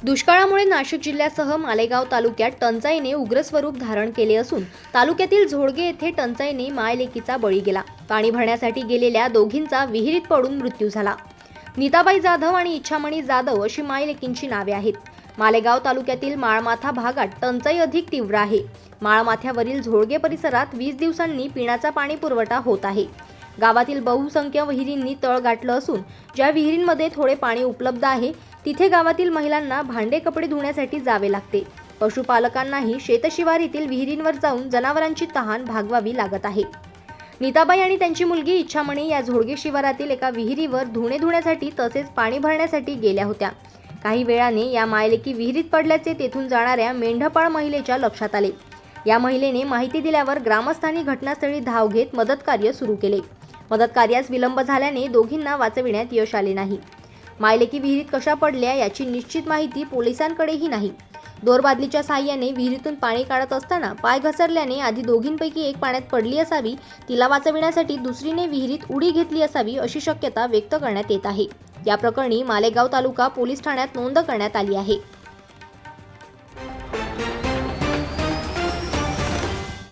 दुष्काळामुळे नाशिक जिल्ह्यासह मालेगाव तालुक्यात टंचाईने उग्र स्वरूप धारण केले असून तालुक्यातील झोडगे येथे टंचाईने मायलेकीचा बळी गेला। पाणी भरण्यासाठी गेलेल्या दोघींचा विहिरीत पडून मृत्यू झाला। नीताबाई जाधव आणि इच्छामणी जाधव अशी मायलेकींची नावे आहेत। मालेगाव तालुक्यातील माळमाथा भागात टंचाई अधिक तीव्र आहे। माळमाथ्यावरील झोडगे परिसरात 20 दिवसांनी पिण्याचा पाणी पुरवठा होत आहे। गावातील बहुसंख्य विहिरींनी तळ गाठलं असून ज्या विहिरींमध्ये थोडे पाणी उपलब्ध आहे तिथे गावातील महिलांना भांडे कपडे धुण्यासाठी जावे लागते। पशुपालकांनाही शेतशिवारीतील विहिरींवर जाऊन जनावरांची तहान भागवावी लागत आहे। नीताबाई आणि त्यांची मुलगी इच्छामणी या झोडगे शिवारातील एका विहिरीवर धुणे धुण्यासाठी तसेच पाणी भरण्यासाठी गेल्या होत्या। काही वेळाने या मायलेकी विहिरीत पडल्याचे तेथून जाणाऱ्या मेंढपाळ महिलेच्या लक्षात आले। या महिलेने माहिती दिल्यावर ग्रामस्थांनी घटनास्थळी धाव घेत मदत कार्य सुरू केले। मदत कार्यास विलंब झाल्याने दोघींना वाचविण्यात यश आले नाही। मायलेकी विहिरीत कशा पडल्या याची निश्चित माहिती पोलिसांकडेही नाही। दोरबादलीच्या साहाय्याने विहिरीतून पाणी काढत असताना पाय घसरल्याने आधी दोघींपैकी एक पाण्यात पडली असावी, तिला वाचविण्यासाठी दुसरीने विहिरीत उडी घेतली असावी अशी शक्यता व्यक्त करण्यात येत आहे। या प्रकरणी मालेगाव तालुका पोलीस ठाण्यात नोंद करण्यात आली आहे।